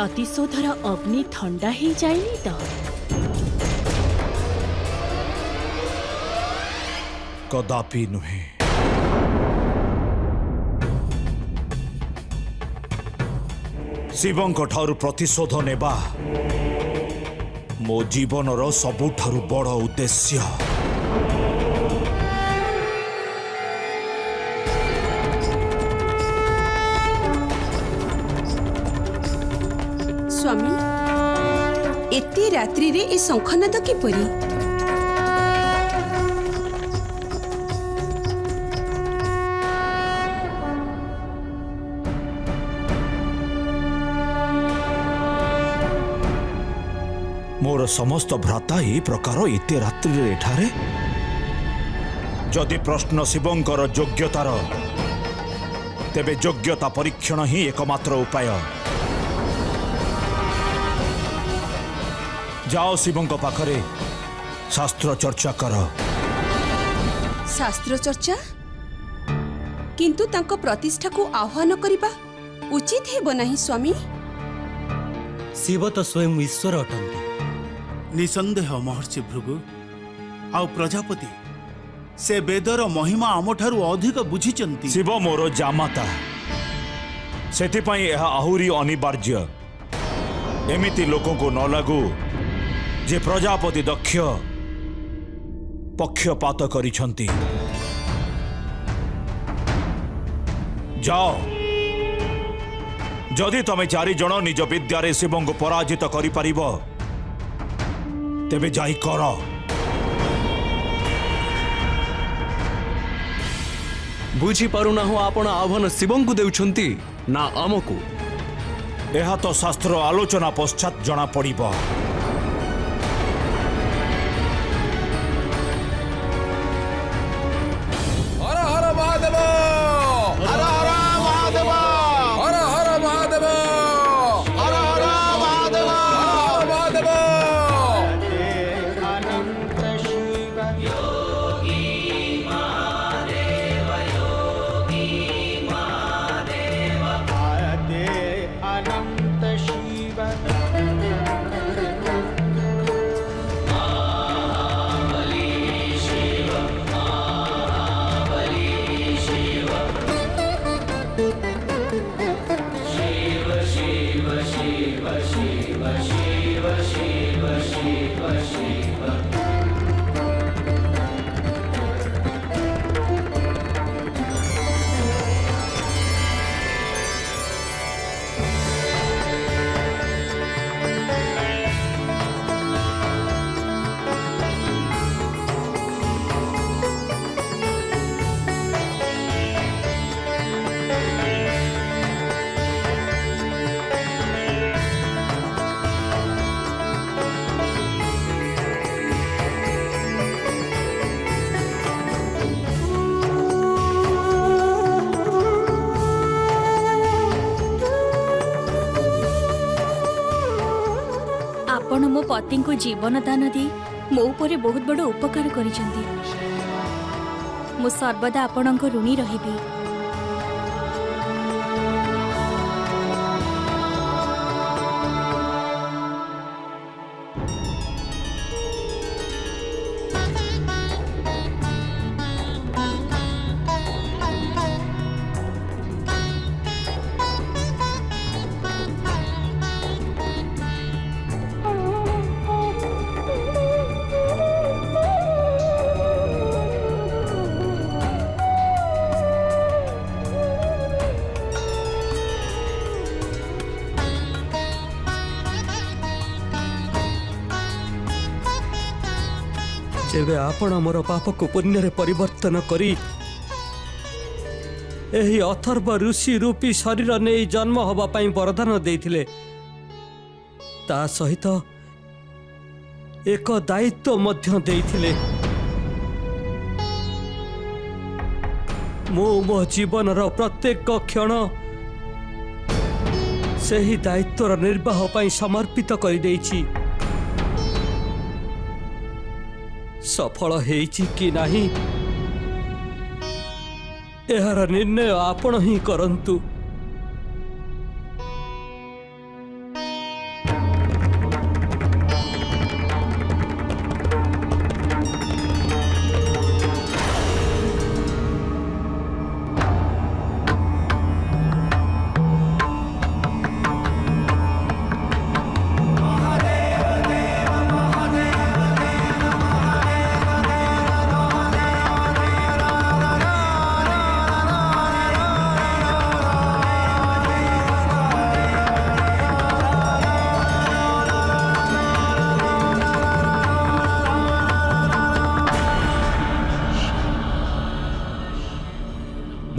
प्रतिशोधर अग्नि ठंडा ही जाइनी तो कदापि नुहे। शिवंक ठारू प्रतिशोध नेबा मो जीवनर सबुठारू बड़ उद्देश्य। स्वामी एते रात्रि रे ए शंखनाद किपरि? मोर समस्त भ्राता ए प्रकार एते रात्रि रे एठारे। जदि प्रश्न शिवंकर योग्यतार तेबे योग्यता परीक्षण ही एकमात्र उपाय। जाओ शिवंक पाखरे शास्त्र चर्चा कर। शास्त्र चर्चा किंतु तांको प्रतिष्ठा को आह्वान करिबा उचित हेबो नाही स्वामी। शिव तो स्वयं ईश्वर अटंती। निसंदेह महर्षि भृगु आउ प्रजापति से वेदर महिमा आमठारु अधिक बुझिचंती। शिव मोर जामाता सेथिपाई यह आहुरी अनिवार्य। एमिति लोकों को न लागू जे प्रजापति दक्ष पक्षपात करिछंती। जाओ जदि तमे चारि जन निज विद्यारे शिवं को पराजित करि परिबो तेबे जाई कर। बुझी पारुना हो आपण आह्वान शिवं को देउछंती ना आमको? यह तो शास्त्र आलोचना पश्चात जना पड़िबो। हर हर महादेव, हर हर महादेव, हर हर महादेव, हर हर महादेव, हर हर महादेव। आपण मो पति को जीवन दान दी मो उपरे बहुत बड़ उपकार करिसेंती। मु सर्वदा आपणक ऋणी रहिबी। जेबे आपण मोर पाप को पुण्य रे परिवर्तन करी एही अथर्व ऋषि रूपी शरीर ने जन्म हवा पाई वरदान देथिले ता सहित एक दायित्व मध्य देथिले। मो जीवन रो प्रत्येक क्षण सेही दायित्वर निर्वाह पाई समर्पित कर देछि। सफल हेछि कि नहीं एहार निर्णय आपण ही करंतु।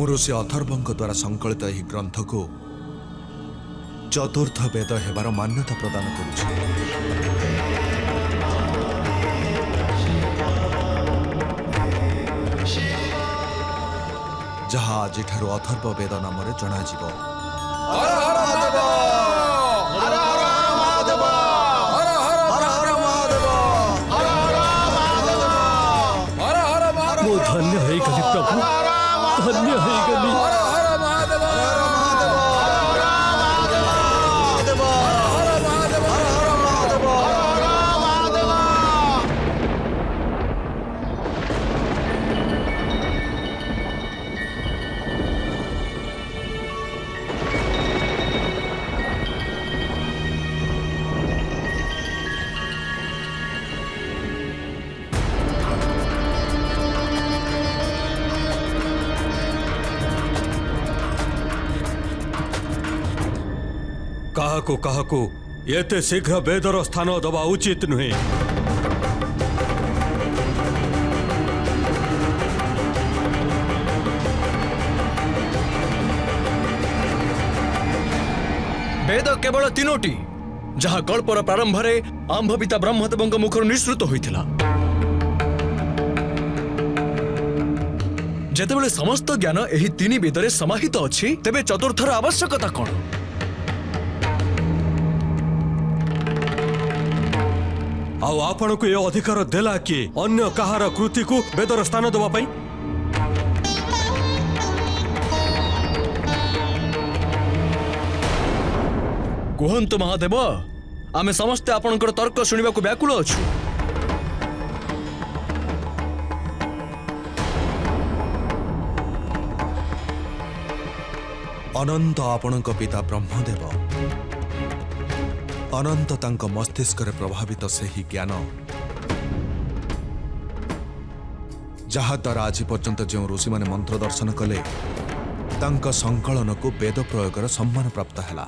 ମୁଁ ଋଷି ଅଥର୍ବଙ୍କ ଦ୍ୱାରା ସଂକଳିତ ଏହି ଗ୍ରନ୍ଥକୁ ଚତୁର୍ଥ ବେଦ ହେବାର ମାନ୍ୟତା ପ୍ରଦାନ କରୁଛି। ଯାହା ଆଜିଠାରୁ ଅଥର୍ବ ବେଦ ନାମରେ ଜଣାଯିବ। ହର ହର ମହାଦେବ ହର ହର ମହାଦେବ ହର ହର ମହାଦେବ ହର ହର ମହାଦେବ ହର ହର ମହାଦେବ ମୁଁ ଧନ୍ୟ ହେଇଗଲି ପ୍ରଭୁ, ଧନ୍ୟ ହେଇଗଲି। ହର ହର ମହାଦେବ ହର ହର ମହାଦେବ ହର ହର ମହାଦେବ ହର ହର ମହାଦେବ ହର ହର ମହାଦେବ ହର ହର ମହାଦେବ। କାହାକୁ କାହାକୁ ଏତେ ଶୀଘ୍ର ବେଦର ସ୍ଥାନ ଦେବା ଉଚିତ ନୁହେଁ। ବେଦ କେବଳ ତିନୋଟି, ଯାହା କଳ୍ପର ପ୍ରାରମ୍ଭରେ ଆମ୍ଭ ପିତା ବ୍ରହ୍ମଦେବଙ୍କ ମୁଖରୁ ନିଃସୃତ ହୋଇଥିଲା। ଯେତେବେଳେ ସମସ୍ତ ଜ୍ଞାନ ଏହି ତିନି ବେଦରେ ସମାହିତ ଅଛି, ତେବେ ଚତୁର୍ଥର ଆବଶ୍ୟକତା କ'ଣ? ଆଉ ଆପଣଙ୍କୁ ଏ ଅଧିକାର ଦେଲା କିଏ ଅନ୍ୟ କାହାର କୃତିକୁ ବେଦର ସ୍ଥାନ ଦେବା ପାଇଁ? କୁହନ୍ତୁ ମହାଦେବ, ଆମେ ସମସ୍ତେ ଆପଣଙ୍କର ତର୍କ ଶୁଣିବାକୁ ବ୍ୟାକୁଳ ଅଛୁ। ଅନନ୍ତ ଆପଣଙ୍କ ପିତା ବ୍ରହ୍ମଦେବ, ଅନନ୍ତ ତାଙ୍କ ମସ୍ତିଷ୍କରେ ପ୍ରଭାବିତ ସେହି ଜ୍ଞାନ ଯାହାଦ୍ୱାରା ଆଜି ପର୍ଯ୍ୟନ୍ତ ଯେଉଁ ଋଷିମାନେ ମନ୍ତ୍ର ଦର୍ଶନ କଲେ, ତାଙ୍କ ସଂକଳନକୁ ବେଦ ପ୍ରୟୋଗର ସମ୍ମାନ ପ୍ରାପ୍ତ ହେଲା।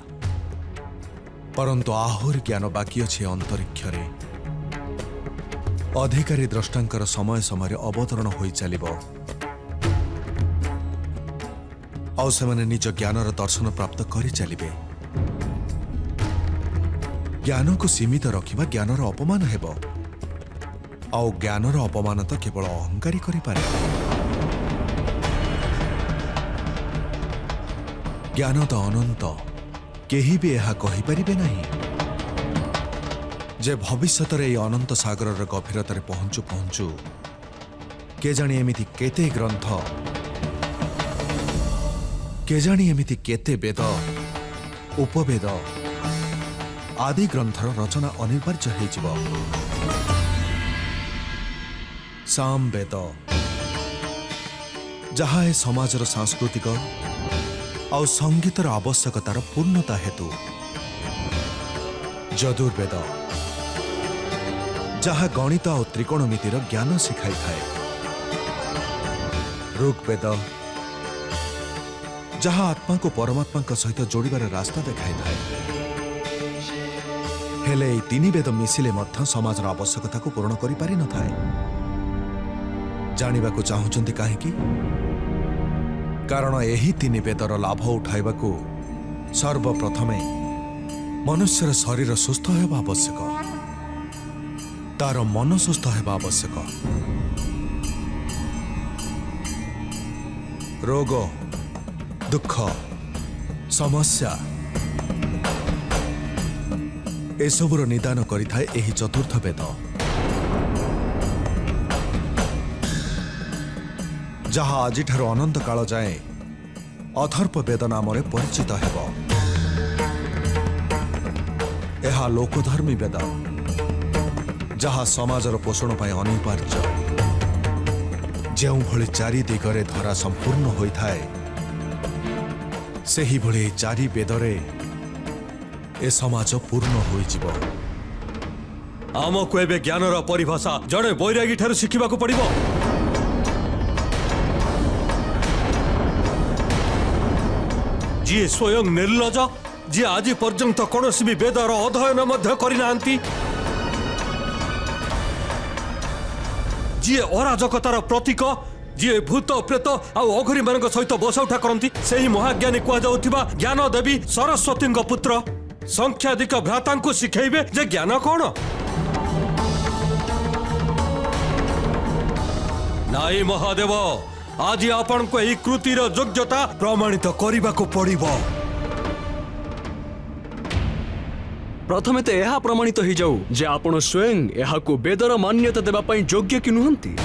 ପରନ୍ତୁ ଆହୁରି ଜ୍ଞାନ ବାକି ଅଛି ଅନ୍ତରିକ୍ଷରେ। ଅଧିକାରୀ ଦ୍ରଷ୍ଟାଙ୍କର ସମୟ ସମୟରେ ଅବତରଣ ହୋଇ ଚାଲିବ, ଆଉ ସେମାନେ ନିଜ ଜ୍ଞାନର ଦର୍ଶନ ପ୍ରାପ୍ତ କରି ଚାଲିବେ। ଜ୍ଞାନକୁ ସୀମିତ ରଖିବା ଜ୍ଞାନର ଅପମାନ ହେବ, ଆଉ ଜ୍ଞାନର ଅପମାନ ତ କେବଳ ଅହଙ୍କାରୀ କରିପାରେ। ଜ୍ଞାନ ତ ଅନନ୍ତ, କେହି ବି ଏହା କହିପାରିବେ ନାହିଁ ଯେ ଭବିଷ୍ୟତରେ ଏହି ଅନନ୍ତ ସାଗରର ଗଭୀରତାରେ ପହଞ୍ଚୁ ପହଞ୍ଚୁ କେଜାଣି ଏମିତି କେତେ ଗ୍ରନ୍ଥ, କେଜାଣି ଏମିତି କେତେ ବେଦ, ଉପବେଦ ଆଦି ଗ୍ରନ୍ଥର ରଚନା ଅନିବାର୍ଯ୍ୟ ହେଇଯିବ। ସାମବେଦ, ଯାହା ଏ ସମାଜର ସାଂସ୍କୃତିକ ଆଉ ସଙ୍ଗୀତର ଆବଶ୍ୟକତାର ପୂର୍ଣ୍ଣତା ହେତୁ। ଯଦୁର୍ବେଦ, ଯାହା ଗଣିତ ଆଉ ତ୍ରିକୋଣମିତିର ଜ୍ଞାନ ଶିଖାଇଥାଏ। ଋଗ୍ବେଦ, ଯାହା ଆତ୍ମାକୁ ପରମାତ୍ମାଙ୍କ ସହିତ ଯୋଡ଼ିବାର ରାସ୍ତା ଦେଖାଇଥାଏ। ହେଲେ ଏହି ତିନି ବେଦ ମିଶିଲେ ମଧ୍ୟ ସମାଜର ଆବଶ୍ୟକତାକୁ ପୂରଣ କରିପାରିନଥାଏ। ଜାଣିବାକୁ ଚାହୁଁଛନ୍ତି କାହିଁକି? କାରଣ ଏହି ତିନି ବେଦର ଲାଭ ଉଠାଇବାକୁ ସର୍ବପ୍ରଥମେ ମନୁଷ୍ୟର ଶରୀର ସୁସ୍ଥ ହେବା ଆବଶ୍ୟକ, ତାର ମନ ସୁସ୍ଥ ହେବା ଆବଶ୍ୟକ। ରୋଗ, ଦୁଃଖ, ସମସ୍ୟା ଏସବୁର ନିଦାନ କରିଥାଏ ଏହି ଚତୁର୍ଥ ବେଦ, ଯାହା ଆଜିଠାରୁ ଅନନ୍ତ କାଳ ଯାଏଁ ଅଥର୍ବ ବେଦ ନାମରେ ପରିଚିତ ହେବ। ଏହା ଲୋକଧର୍ମୀ ବେଦ, ଯାହା ସମାଜର ପୋଷଣ ପାଇଁ ଅନିବାର୍ଯ୍ୟ। ଯେଉଁଭଳି ଚାରି ଦିଗରେ ଧରା ସମ୍ପୂର୍ଣ୍ଣ ହୋଇଥାଏ, ସେହିଭଳି ଚାରି ବେଦରେ ଏ ସମାଜ ପୂର୍ଣ୍ଣ ହୋଇଯିବ। ଆମକୁ ଏବେ ଜ୍ଞାନର ପରିଭାଷା ଜଣେ ବୈରାଗୀ ଠାରୁ ଶିଖିବାକୁ ପଡ଼ିବ। ଯିଏ ସ୍ୱୟଂ ନିର୍ଲଜ, ଯିଏ ଆଜି ପର୍ଯ୍ୟନ୍ତ କୌଣସି ବି ବେଦର ଅଧ୍ୟୟନ ମଧ୍ୟ କରିନାହାନ୍ତି, ଯିଏ ଅରାଜକତାର ପ୍ରତୀକ, जी भूत प्रेत आउ अघरी मान सहित बसा उठा करती से ही महाज्ञानी कहुवा ज्ञान देवी सरस्वती पुत्र संख्याधिक भ्राता को शिखेबे जे ज्ञान कौन नाई महादेव आज आपण को यही कृतिर योग्यता प्रमाणित करने को पड़िबो। प्रथमे तो यह प्रमाणित हो जाऊ जे आपण स्वयं यह को वेदर मान्यता देबा पई योग्य कि नुहंती।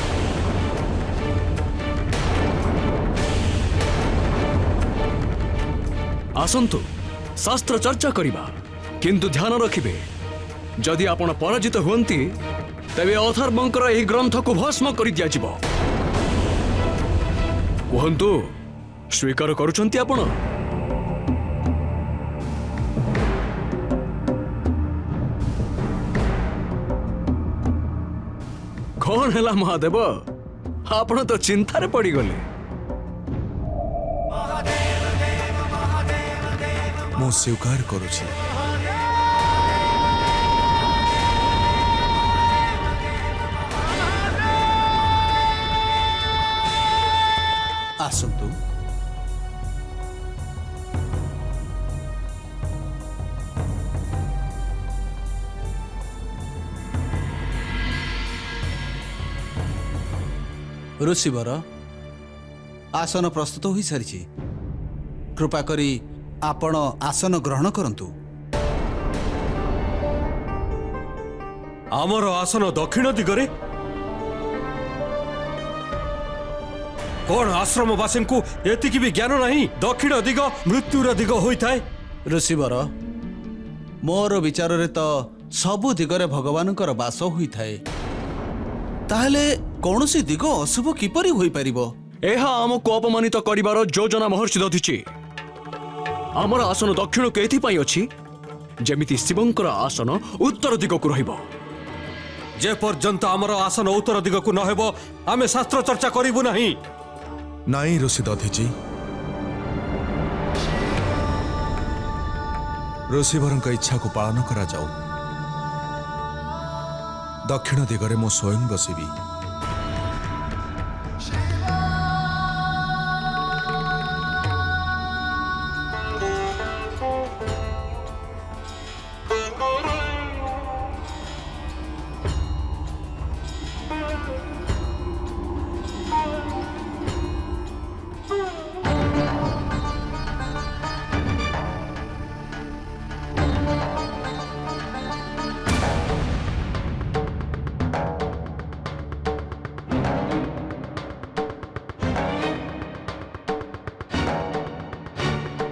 आसंतु शास्त्र चर्चा करिबा किंतु ध्यान रखिबे जदि आपण पराजित हुअंती तेबे अथर्वंकर एही ग्रंथ को भस्म करि दिया जिवो। कहंतु स्वीकार करूछंती आपण? कौन है महादेव आपण तो चिंतार पड़ी गले। ମୁଁ ସ୍ୱୀକାର କରୁଛି। ଆସନ୍ତୁ। ऋषिवर आसन प्रस्तुत हो सारी कृपा करी आपण आसन ग्रहण करंतु। आमर आसन दक्षिण दिगरे कौन आश्रमवासी को एतिकी भी ज्ञान नहीं दक्षिण दिग मृत्युर दिग होइथाए। ऋषिवर मोर विचार रे तो सबु दिगरे भगवानकर वास होइथाए ताहले कौनसी दिग अशुभ किपरि होई परिबो? एहा आमको अपमानित करिवार योजना महर्षि दधिछि। आमर आसन दक्षिण को एथिपाई अछि जेमिति शिवंकर आसन उत्तर दिग को रहिबो। जे पर्यंत आमर आसन उत्तर दिग को न हेबो आमे शास्त्र चर्चा करिबु नहीं। नाई ऋषि दधिची ऋषिवरଙ୍କ इच्छा को पालन करा जाऊ। दक्षिण दिगरे मु स्वयं बसिबी।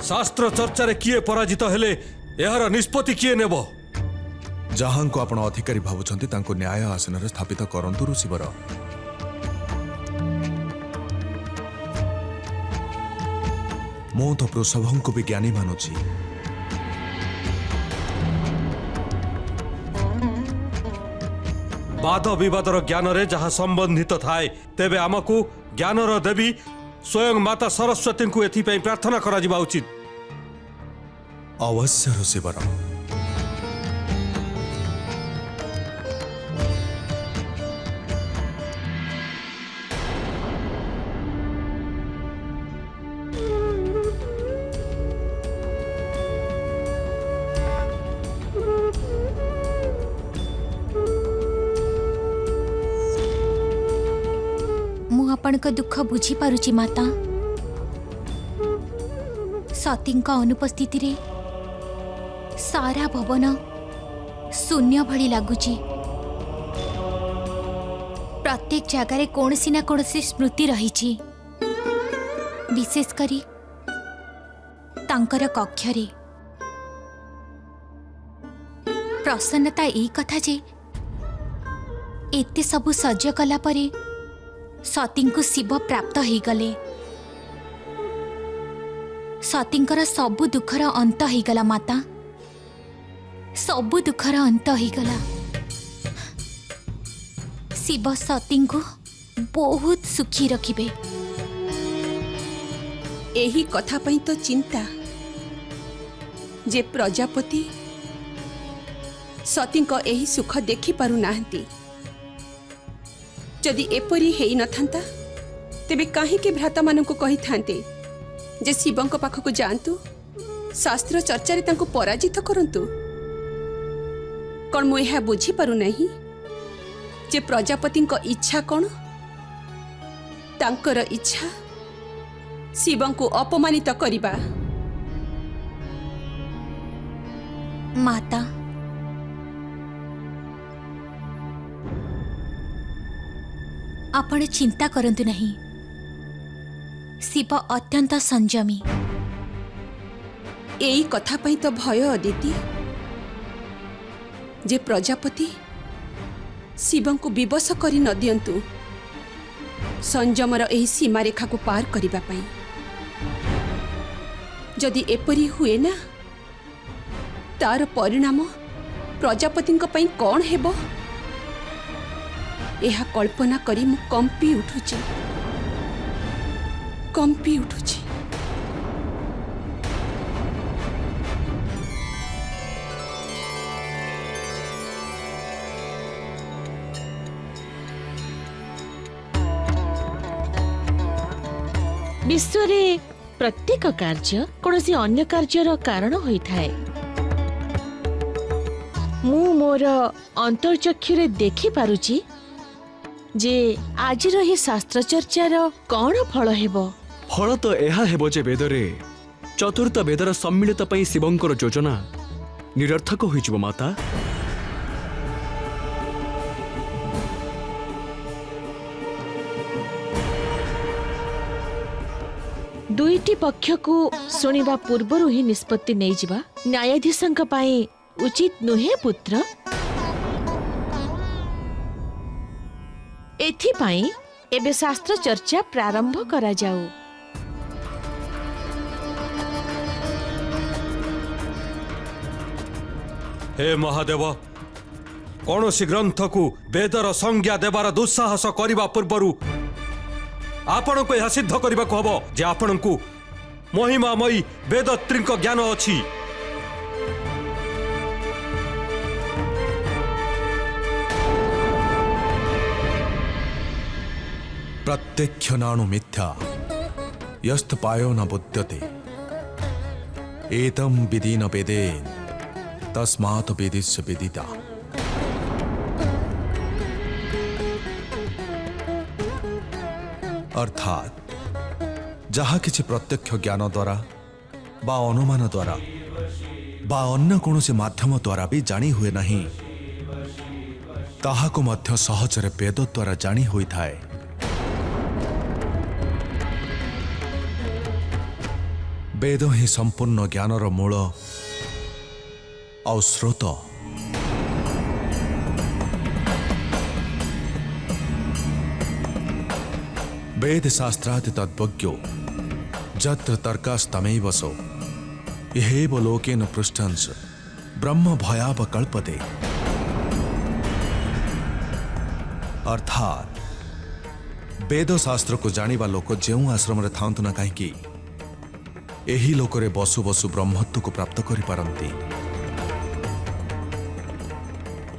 शास्त्र चर्चा रे किए पराजित हेले यार निष्पत्ति किए नेबो? जहां को आपण अधिकारी भावुछंती तांको न्याय आसन रे स्थापित करंतु ऋषिवर। मु तो वृषभं को भी ज्ञानी मानुछि। वाद विवादर ज्ञान रे जहाँ संबंधित थाए तेबे आमको ज्ञानर देवी स्वयं माता सरस्वती को एथिपाई प्रार्थना करा जिबा उचित। अवश्य ऋषिवर। मु आपणक दुख बुझी पारुची माता। सतींका अनुपस्थिति रे सारा भवन शून्य भली लगुची। प्रत्येक जगार कौनसी ना कौनसी स्मृति रही विशेषकरी तांकर कक्षरे। प्रसन्नता यही कथा जे एते सबु सज्ज कला परे सती को शिव प्राप्त हो गले। सतींकर सबु दुखर अंत हो गला माता। सबु दुखर अंत हो गला। शिव सती को बहुत सुखी रखिबे। एही कथा पई तो चिंता जे प्रजापति सती को एही सुख देखि पारु नाहंती। जदि एपरी हेई न थांता तेबे काहींके भ्राता मानक कही थांते जे शिवंक पाखक जातु शास्त्र चर्चा तांको पराजित करंतु। कौन मु यह बुझी पारु नहीं जे प्रजापति इच्छा कौन? तांकर इच्छा शिवं को अपमानित करिबा। माता, आपण चिंता करंतु नहीं। शिव अत्यंत संयमी। एई कथा पई तो भय अदिति जे प्रजापति शिवं को विवश करी न दियंतु संयमर एही सीमा रेखा को पार करिबा पई। जदि एपरी हुए ना तार परिणाम प्रजापति पई कौन हेबो एहा कल्पना करी मु कंपी उठुची। विश्वरे प्रत्येक कार्य कौनसी अन्य कार्यर कारण होइथाए। मु मोर अंतर्चक्षुरे देखि पारुची जे आजिर ही शास्त्र चर्चार कौन फल हेबो। फल तो एहा हेबो जे वेदरे चतुर्थ वेदर सम्मिलित पई शिवंकर योजना निरर्थक होइजिबो माता। दुईटी पक्ष को सुनिबा पूर्वरु ही निष्पत्ति नहीं जिबा न्यायाधीशंक पाई उचित नुहे पुत्र। एथि पाई एबे शास्त्र चर्चा प्रारंभ करा जाऊ। हे महादेव, कौनसी ग्रंथ को वेदर संज्ञा देवार दुस्साहस करने पूर्व आपण को यह सिद्ध करने को हम जे आपण को महिमामयी वेदत्री ज्ञान अच्छी। प्रत्यक्षनाणु मिथ्या यस्त पायो न बुध्यते एतम विधि न वेदेन तस्मात् वेदिस्य वेदिता। अर्थात जहा किछि प्रत्यक्ष ज्ञान द्वारा बा अनुमान द्वारा बा अन्य कौनसी माध्यम द्वारा भी जानी हुए नहीं ताहाको मध्य सहजरे वेद द्वारा जानी होई थाए। वेद ही संपूर्ण ज्ञानर मूल और स्रोत। वेद शास्त्रादि तद्वज्ञो जत्र तर्कास्तमैवसो यहेव लोकेन पृष्ठंस ब्रह्म भयाव कल्पते। अर्थात वेद शास्त्र को जानिबा लोक जेउ आश्रम रे थांतु ना कहीं एही लोकरे बसु बसु ब्रह्मत्व को प्राप्त करि पारंती।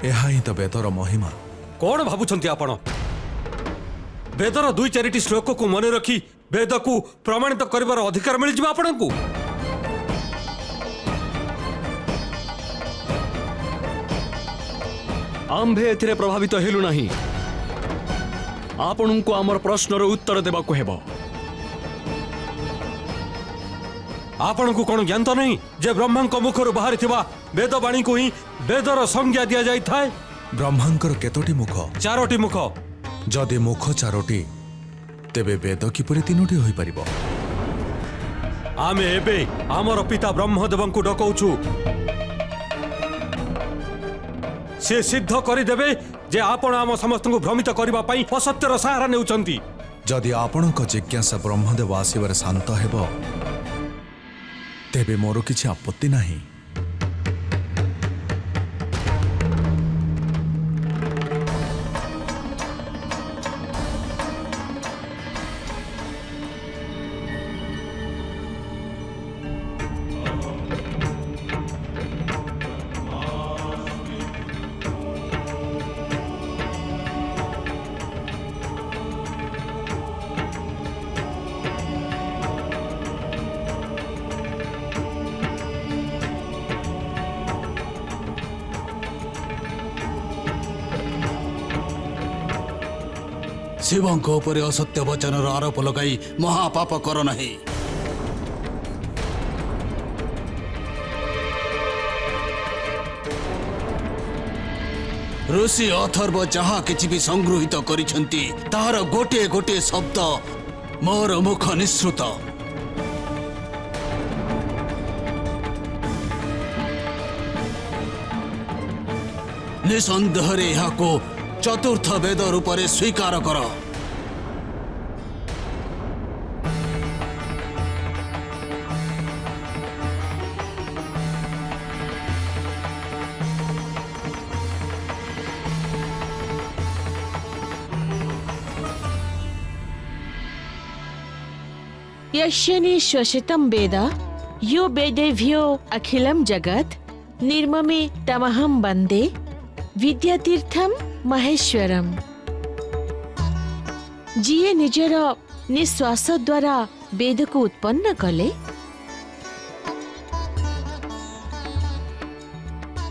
एहा ही तो वेदर महिमा। कौन भावुंट आपण वेदर दुई चारिटी श्लोक को मन रखी वेद को प्रमाणित कर अधिकार मिल जाए आपण को। आंभे एथिरे प्रभावित हेलु नाही। आपण को आमर प्रश्नर उत्तर देबा को हेबो। आपण को कौन ज्ञान तो नहीं जे ब्रह्मांक मुखर बाहरी थिबा वेद वाणी को ही वेदर संज्ञा दिया जाई थाए। ब्रह्मांकर केतोटी मुख? 4टी मुख। जदि मुख 4टी तेबे वेद किपरि 3टी होई परिबो? आमे एबे आमर पिता ब्रह्मदेव को डकौछु। से सिद्ध करिदेबे जे आपण आम समस्त को भ्रमित करबा पई असत्यर सहारा नेउचंती। जदि आपणक जिज्ञासा ब्रह्मदेव आसीबार शांत हेबो तेबे मोर किछि आपत्ति नाही। ଶିବଙ୍କ ଉପରେ ଅସତ୍ୟ ବଚନର ଆରୋପ ଲଗାଇ ମହାପାପ କର ନାହିଁ। ଋଷି ଅଥର୍ବ ଯାହା କିଛି ବି ସଂଗୃହୀତ କରିଛନ୍ତି ତାହାର ଗୋଟିଏ ଗୋଟିଏ ଶବ୍ଦ ମୋର ମୁଖ ନିଃସୃତ। ନିଃସନ୍ଦେହରେ ଏହାକୁ ଚତୁର୍ଥ ବେଦ ରୂପରେ ସ୍ୱୀକାର କର। यश्यनि श्वसितं वेद यो वेदेभ्यो अखिलं जगत् निर्ममे तमहं वन्दे विद्यातीर्थम महेश्वरम। जिए निजर निश्वास द्वारा वेद को उत्पन्न कले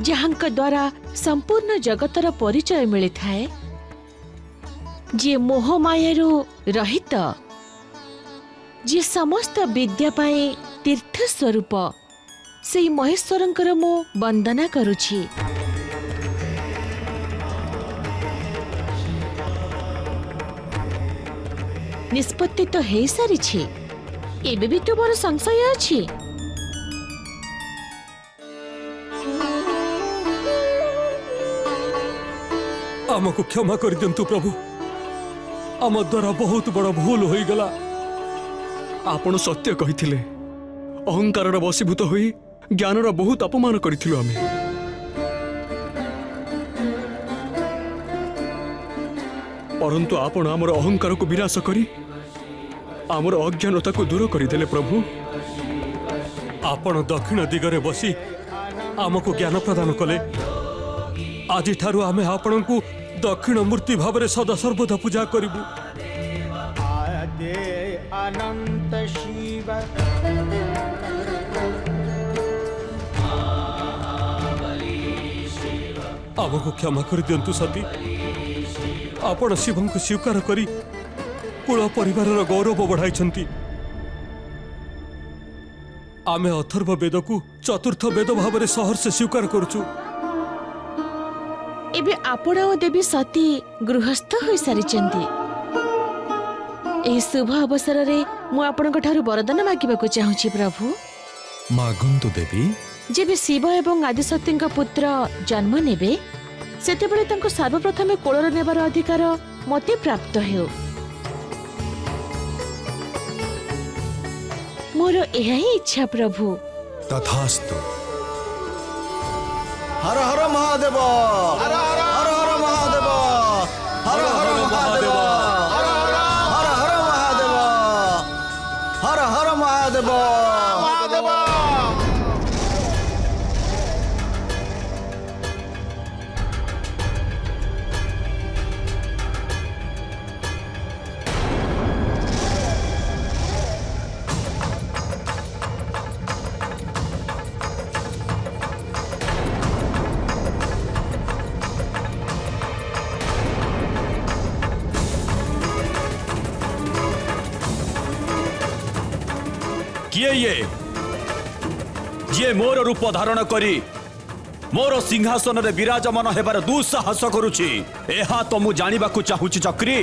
जहांक द्वारा संपूर्ण जगतर परिचय मिलता है जी मोहमायारू रहित जी समस्त विद्या पाए तीर्थ स्वरूप से महेश्वरंकर मो वंदना करुछि। निष्पत्ति तो है सारी एबे भी तो मोर संशय अछि। आमको क्षमा कर दियंतु प्रभु, आम द्वारा बहुत बड़ भूल हो गला। आपण सत्य कहिथिले, अहंकार वशीभूत होई ज्ञानर बहुत अपमान करिथिलु आमे। परंतु आपण आमर अहंकार को विनाश करी आमर अज्ञानता को दूर करदेले प्रभु। आपण दक्षिण दिगरे बसी आमको ज्ञान प्रदान कले। आज ठारू आमे आपण को दक्षिण मूर्ति भाव में सदा सर्वदा पूजा करिबु। अनंत शिव आमको क्षमा कर दियंतु सती। आपण शिवं को स्वीकार करी कुल परिवार गौरव बढ़ाई। आमे अथर्व वेद को चतुर्थ वेद भाव में सहर्ष स्वीकार करुचु। एबे आपण ओ देवी सती गृहस्थ होई सारिचंती। एही शुभ अवसर रे मु आपनक ठारू वरदान मागिबाकू चाहूछि प्रभु। मागंतु देवी। जेबे शिव एवं आदिशक्तिଙ୍କ पुत्र जन्म नेबे सेतेबेले तांको सर्वप्रथमे कोळर नेबार अधिकार मते प्राप्त हेउ। मोर एहा ही इच्छा प्रभु। तथास्तु। हर हर महादेव, हर हर हर महादेव, हर हर महादेव, हर हर महादेव, हर हर महादेव, महादेव। किए ये मोर रूप धारण करी मोर सिंहासन रे विराजमान हेबार दुस्साहस करुछि। एहा तो मु जानिबा को चाहूछि चक्री,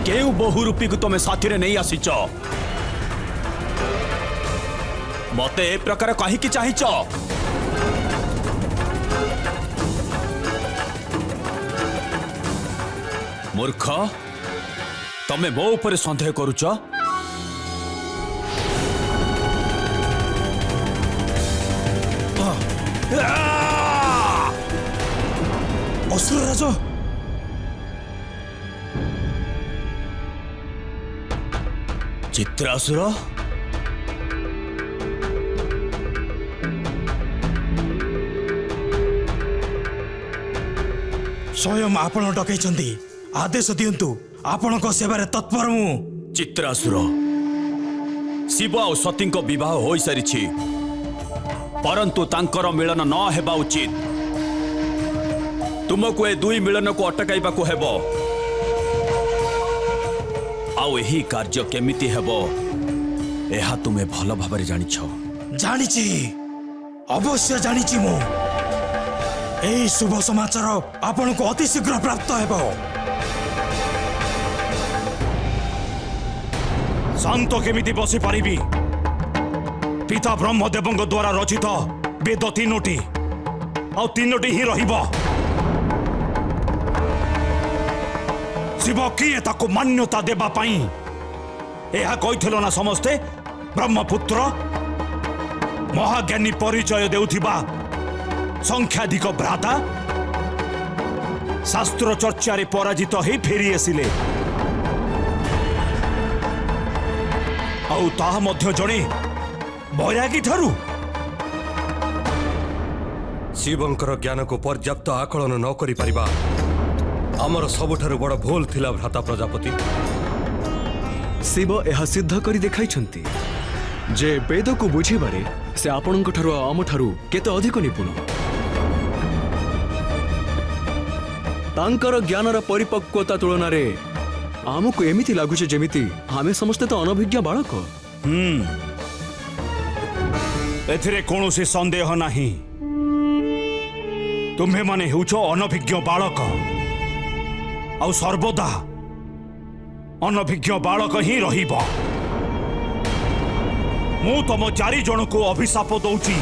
केउ बहुरूपी को तमे साथी रे नहीं आसीच? मते ए प्रकार कहि कि चाहिच? मूर्ख, तमे मो ऊपर संदेह करुच? असुर राजा चित्रासुर, स्वयं आपण डकैछन्ती। आदेश दियंतु, आपणक सेवारे तत्पर मु। चित्रासुर, शिव और सती विवाह हो सारी, परंतु तांकर मिलन न हेबा उचित। तुमको ए दुई मिलन को अटकाइबा को हेबो। आउ एही कार्य केमिति हेबो एहा तुमे भल भाबरे जानिछ। ଜାଣିଛି ଅବଶ୍ୟ ଜାଣିଛି ମୁଁ ଏହି ଶୁଭ ସମାଚାର ଆପଣଙ୍କୁ ଅତି ଶୀଘ୍ର ପ୍ରାପ୍ତ ହେବ। शांत केमिति बसी पारिबी? पिता ब्रह्मदेवଙ୍କ द्वारा रचित वेद तीनोटी आ तीनोटी ही रहिबो। शिव किए ताको मान्यता देबा पाई एहा कहिथिलो ना समस्ते ब्रह्मपुत्र महाज्ञानी परिचय देउथिबा संख्याधिक भ्राता शास्त्र चर्चा पराजित ही फेरी आसिले आउ ताहा मध्य जणे बैरागी ठारू। शिवंकर ज्ञान को पर्याप्त आकलन न करि परिबा आमर सबुठारु बड़ भूल थिला भ्राता प्रजापति। शिव यह सिद्ध करी देखाइछन्ति जे वेद को बुझिबारे से आपणଙ୍କ ଠାରୁ ଆମ ଠାରୁ केते अधिक निपुण। तांकर ज्ञानर परिपक्वता तुलना रे आमको एमिति लागुचे जेमिति आमे समस्ते तो अनभिज्ञ बालक। एथिरे कोनोसी संदेह नाही। तुम्हे माने हेउछो अनभिज्ञ बालक आउ सर्वदा अनभिज्ञ बालक ही रहिबो। मु तम 4 जन को अभिशाप दउची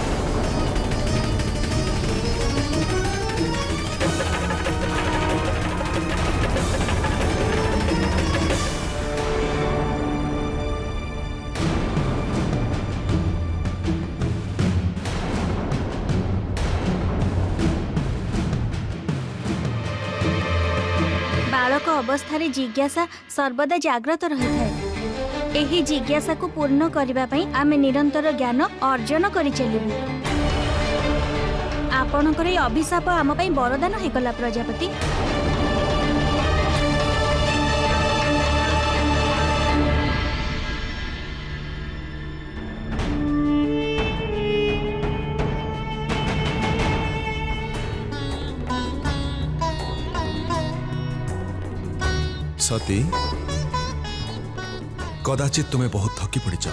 बालक अवस्था जिज्ञासा सर्वदा जाग्रत रही है। एही जिज्ञासा को पूर्ण करबा पई आमे निरंतर ज्ञान अर्जन करि चलिबु। आपणकर ए अभिशाप आम पई वरदान हेगला प्रजापति। सती कदाचित तुम्हें बहुत थकी पड़ीच।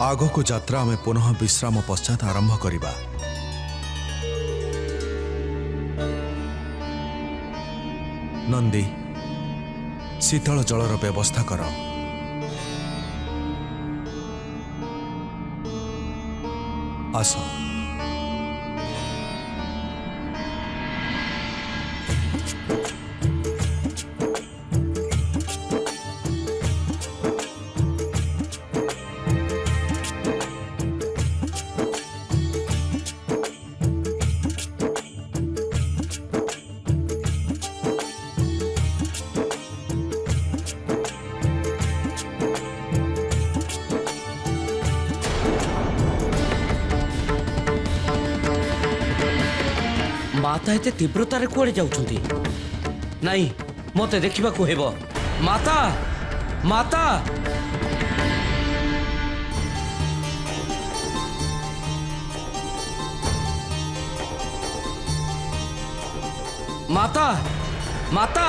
आग को यात्रा आम पुनः विश्राम पश्चात आरंभ करिबा। नंदी शीतल जलर व्यवस्था कर। आस माता एते तीव्रतार कुआडे जाउछंती? नाही मते देखिबा को हेबो। माता माता माता माता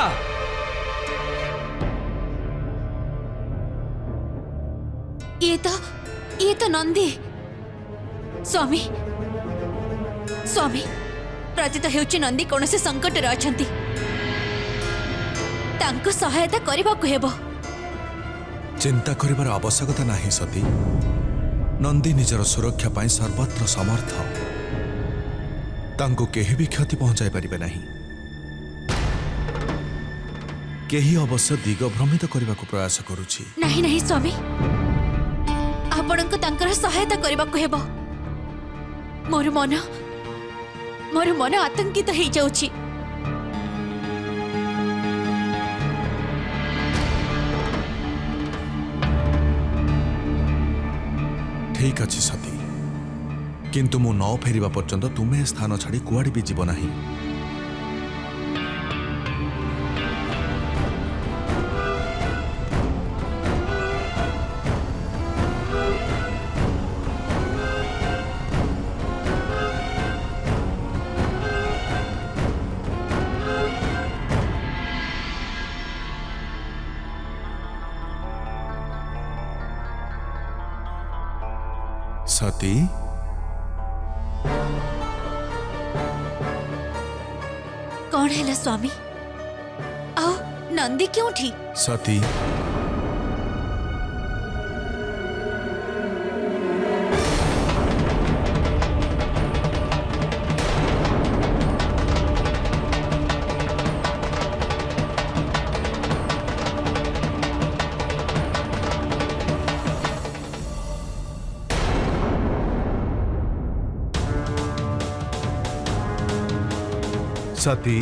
ये तो नंदी स्वामी स्वामी प्रतीत हेउछि नंदी कोनसे संकट रे अछंती। तांको सहायता करबा को हेबो। चिंता करिबार आवश्यकता नहीं सती। नंदी निजर सुरक्षा पाई सर्वत्र समर्थ। तांको केही भी क्षति पहुंचाई परिबे नहीं। केही अवश्य दिग भ्रमित करबा को प्रयास करूछि। नहीं नहीं स्वामी आपणको तांकर सहायता करबा को हेबो। मोर मन आतंकित हो जाउछि। ठीक अच्छी सती किंतु मु न फेरिबा पर्यंत तुमे स्थान छाड़ी कुआड़ी भी जीव नहीं। सती कौन है स्वामी आओ नंदी क्यों थी सती सती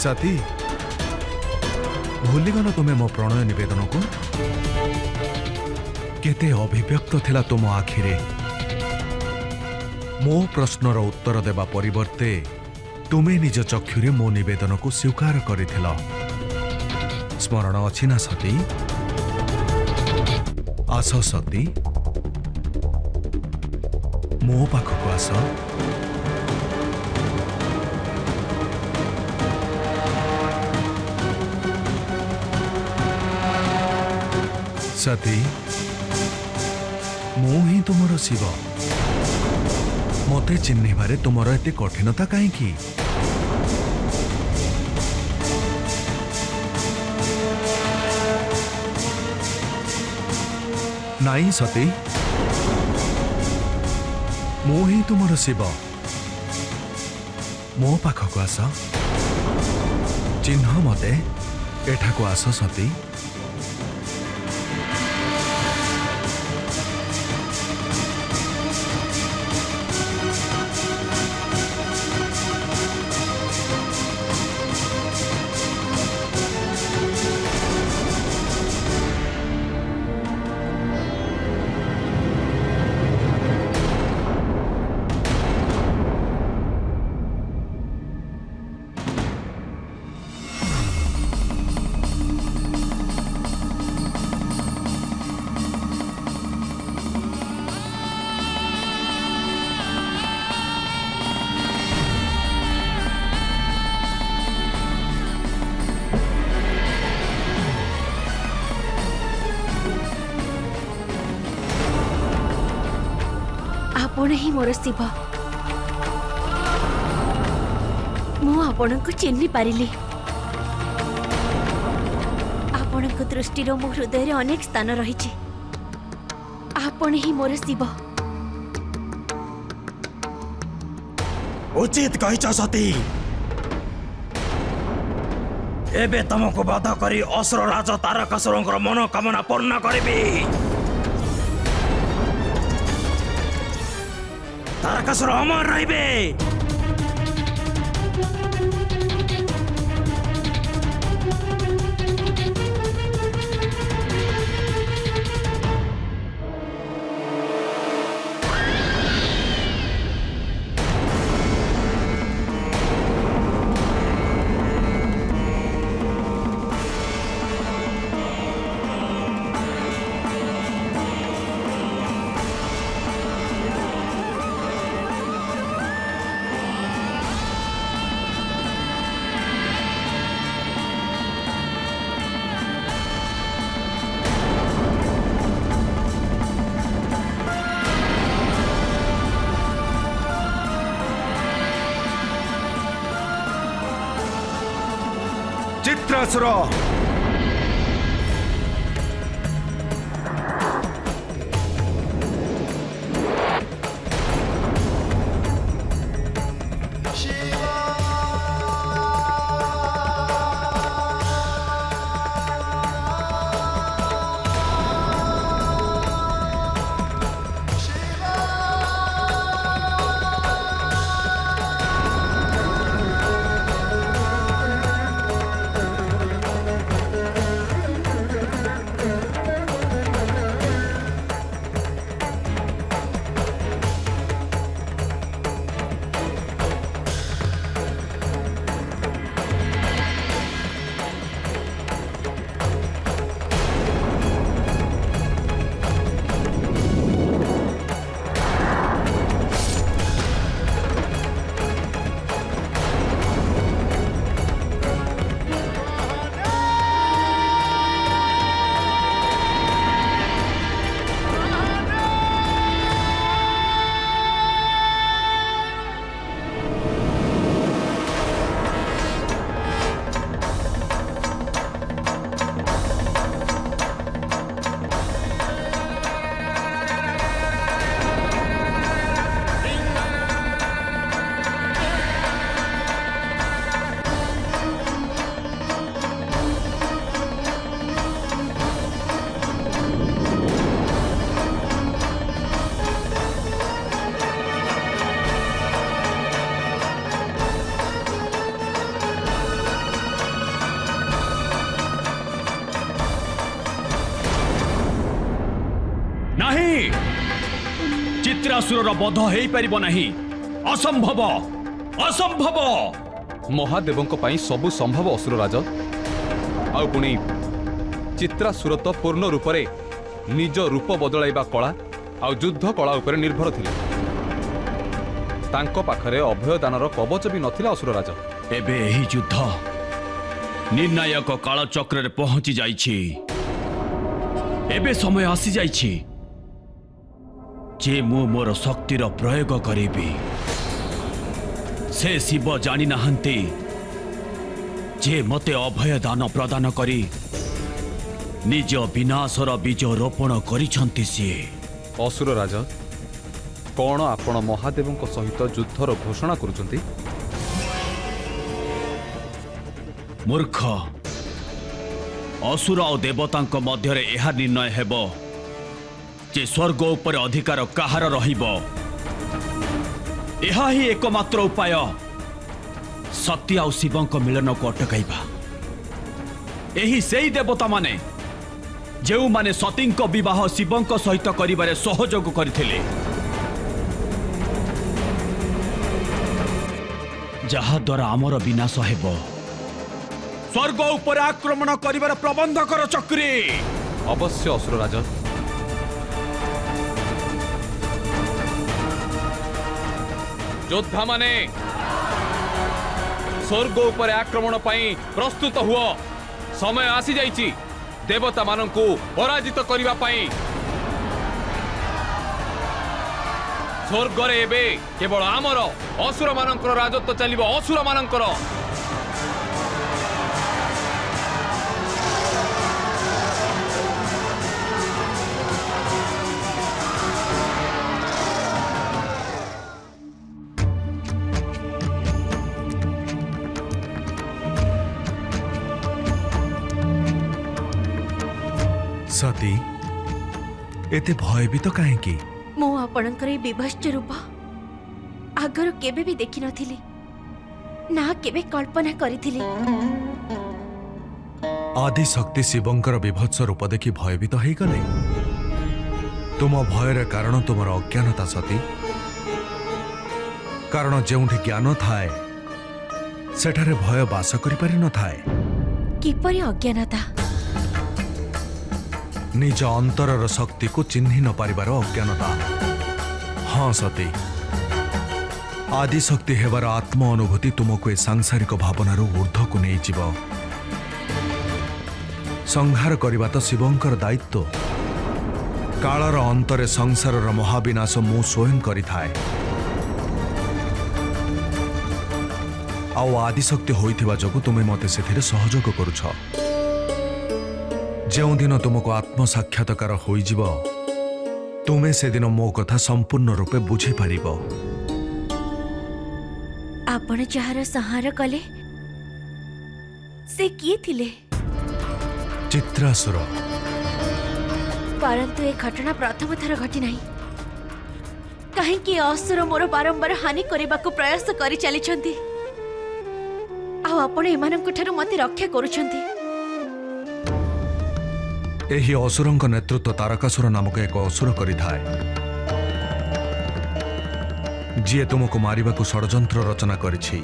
सती भूलिगल तुम्हें मो प्रणय निवेदन को केते अभिव्यक्त थिला तुम आखिरे मो प्रश्नर उत्तर देबा परिवर्ते तुमे निज चक्षुरे मो निवेदन को स्वीकार करिथिल स्मरण अछि ना सती आस सती मो पाखको आस सती मु ही तुमर शिव मते चिन्हिबारे तुमर एते कठिनता काहेकि नाई सती मु ही तुमर शिव मो पाखको आस चिन्ह मते एठाको आस सती आपण ही मोर शिव मु आपण को चिन्हि पारिली आपण को दृष्टि मो हृदय रे अनेक स्थान रही आपण ही मोर शिव उचित कहिछ सती एबे तुमको बध करी असुर राज तारकासुरଙ୍କର मनोकामना पूर्ण करिबी तारकासुर अमर रहिबे चित्रासुर ଚିତ୍ରାସୁରର ବଧ ହେଇପାରିବ ନାହିଁ। ଅସମ୍ଭବ, ଅସମ୍ଭବ। ମହାଦେବଙ୍କ ପାଇଁ ସବୁ ସମ୍ଭବ ଅସୁରରାଜ। ଆଉ ପୁଣି ଚିତ୍ରାସୁର ତ ପୂର୍ଣ୍ଣ ରୂପରେ ନିଜ ରୂପ ବଦଳାଇବା କଳା ଆଉ ଯୁଦ୍ଧ କଳା ଉପରେ ନିର୍ଭର ଥିଲେ। ତାଙ୍କ ପାଖରେ ଅଭୟଦାନର କବଚ ବି ନଥିଲା ଅସୁରରାଜ। ଏବେ ଏହି ଯୁଦ୍ଧ ନିର୍ଣ୍ଣାୟକ କାଳଚକ୍ରରେ ପହଞ୍ଚି ଯାଇଛି। ଏବେ ସମୟ ଆସିଯାଇଛି ଯେ ମୁଁ ମୋର ଶକ୍ତିର ପ୍ରୟୋଗ କରିବି। ସେ ଶିବ ଜାଣିନାହାନ୍ତି ଯେ ମୋତେ ଅଭୟ ଦାନ ପ୍ରଦାନ କରି ନିଜ ବିନାଶର ବୀଜ ରୋପଣ କରିଛନ୍ତି ସିଏ। ଅସୁରରାଜ, କଣ ଆପଣ ମହାଦେବଙ୍କ ସହିତ ଯୁଦ୍ଧର ଘୋଷଣା କରୁଛନ୍ତି? ମୂର୍ଖ, ଅସୁର ଆଉ ଦେବତାଙ୍କ ମଧ୍ୟରେ ଏହା ନିର୍ଣ୍ଣୟ ହେବ ଯେ ସ୍ୱର୍ଗ ଉପରେ ଅଧିକାର କାହାର ରହିବ। ଏହା ହିଁ ଏକମାତ୍ର ଉପାୟ ସତୀ ଆଉ ଶିବଙ୍କ ମିଳନକୁ ଅଟକାଇବା। ଏହି ସେଇ ଦେବତାମାନେ ଯେଉଁମାନେ ସତୀଙ୍କ ବିବାହ ଶିବଙ୍କ ସହିତ କରିବାରେ ସହଯୋଗ କରିଥିଲେ, ଯାହାଦ୍ୱାରା ଆମର ବିନାଶ ହେବ। ସ୍ୱର୍ଗ ଉପରେ ଆକ୍ରମଣ କରିବାର ପ୍ରବନ୍ଧ କର ଚକ୍ରୀ। ଅବଶ୍ୟ ଅସୁରରାଜ। ଯୋଦ୍ଧାମାନେ ସ୍ୱର୍ଗ ଉପରେ ଆକ୍ରମଣ ପାଇଁ ପ୍ରସ୍ତୁତ ହୁଅ। ସମୟ ଆସିଯାଇଛି ଦେବତାମାନଙ୍କୁ ପରାଜିତ କରିବା ପାଇଁ। ସ୍ୱର୍ଗରେ ଏବେ କେବଳ ଆମର ଅସୁରମାନଙ୍କର ରାଜତ୍ୱ ଚାଲିବ, ଅସୁରମାନଙ୍କର। ସତୀ, ଏତେ ଭୟଭୀତ କାହିଁକି? ମୁଁ ଆପଣଙ୍କର ଏହି ବିଭତ୍ସ ରୂପ ଆଗରୁ କେବେ ବି ଦେଖିନଥିଲି, ନା କେବେ କଳ୍ପନା କରିଥିଲି। ଆଦି ଶକ୍ତି ଶିବଙ୍କର ବିଭତ୍ସ ରୂପ ଦେଖି ଭୟଭୀତ ହେଇଗଲେ? ତୁମ ଭୟର କାରଣ ତୁମର ଅଜ୍ଞାନତା ସତୀ। କାରଣ ଯେଉଁଠି ଜ୍ଞାନ ଥାଏ ସେଠାରେ ଭୟ ବାସ କରିପାରିନଥାଏ। କିପରି ଅଜ୍ଞାନତା? ନିଜ ଅନ୍ତରର ଶକ୍ତିକୁ ଚିହ୍ନି ନ ପାରିବାର ଅଜ୍ଞାନତା। ହଁ ସତୀ, ଆଦିଶକ୍ତି ହେବାର ଆତ୍ମ ଅନୁଭୂତି ତୁମକୁ ଏ ସାଂସାରିକ ଭାବନାରୁ ଊର୍ଦ୍ଧ୍ୱକୁ ନେଇଯିବ। ସଂହାର କରିବା ତ ଶିବଙ୍କର ଦାୟିତ୍ୱ। କାଳର ଅନ୍ତରେ ସଂସାରର ମହାବିନାଶ ମୁଁ ସ୍ୱୟଂ କରିଥାଏ। ଆଉ ଆଦିଶକ୍ତି ହୋଇଥିବା ଯୋଗୁଁ ତୁମେ ମୋତେ ସେଥିରେ ସହଯୋଗ କରୁଛ। ଯେଉଁଦିନ ତୁମକୁ ଆତ୍ମସାକ୍ଷାତକାର ହୋଇଯିବ, ତୁମେ ସେଦିନ ମୋ କଥା ସମ୍ପୂର୍ଣ୍ଣ ରୂପେ ବୁଝିପାରିବ। ଆପଣ ଯାହାର ସଂହାର କଲେ ସେ କିଏ ଥିଲେ? ଚିତ୍ରାସୁର। ପରନ୍ତୁ ଏ ଘଟଣା ପ୍ରଥମ ଥର ଘଟିନାହିଁ। କାହିଁକି ଅସୁର ମୋର ବାରମ୍ବାର ହାନି କରିବାକୁ ପ୍ରୟାସ କରି ଚାଲିଛନ୍ତି, ଆଉ ଆପଣ ଏମାନଙ୍କ ଠାରୁ ମୋତେ ରକ୍ଷା କରୁଛନ୍ତି। ଏହି ଅସୁରଙ୍କ ନେତୃତ୍ୱ ତାରକାସୁର ନାମକ ଏକ ଅସୁର କରିଥାଏ, ଯିଏ ତୁମକୁ ମାରିବାକୁ ଷଡ଼ଯନ୍ତ୍ର ରଚନା କରିଛି।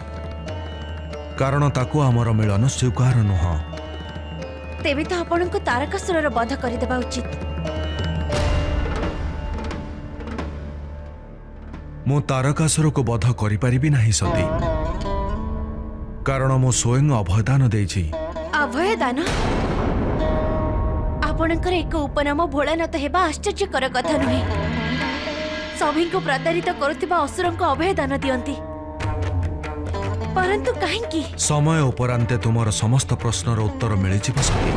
କାରଣ ତାକୁ ଆମର ମିଳନ ସ୍ୱୀକାର ନୁହଁ। ତେବେ ତ ଆପଣଙ୍କୁ ତାରକାସୁରର ବଧ କରିଦେବା ଉଚିତ। ମୁଁ ତାରକାସୁରକୁ ବଧ କରିପାରିବି ନାହିଁ ସତୀ, କାରଣ ମୁଁ ସ୍ୱୟଂ ଅଭୟଦାନ ଦେଇଛି। ଅଭୟ ଦାନ? ଆପଣଙ୍କର ଏକ ଉପନାମ ଭୋଳାନାଥ ହେବା ଆଶ୍ଚର୍ଯ୍ୟକର କଥା ନୁହେଁ। ସଭିଙ୍କୁ ପ୍ରତାରିତ କରୁଥିବା ଅସୁରଙ୍କୁ ଅଭୟ ଦାନ ଦିଅନ୍ତି, ପରନ୍ତୁ କାହିଁକି? ସମୟ ଉପରାନ୍ତେ ତୁମର ସମସ୍ତ ପ୍ରଶ୍ନର ଉତ୍ତର ମିଳିଯିବ ସତୀ।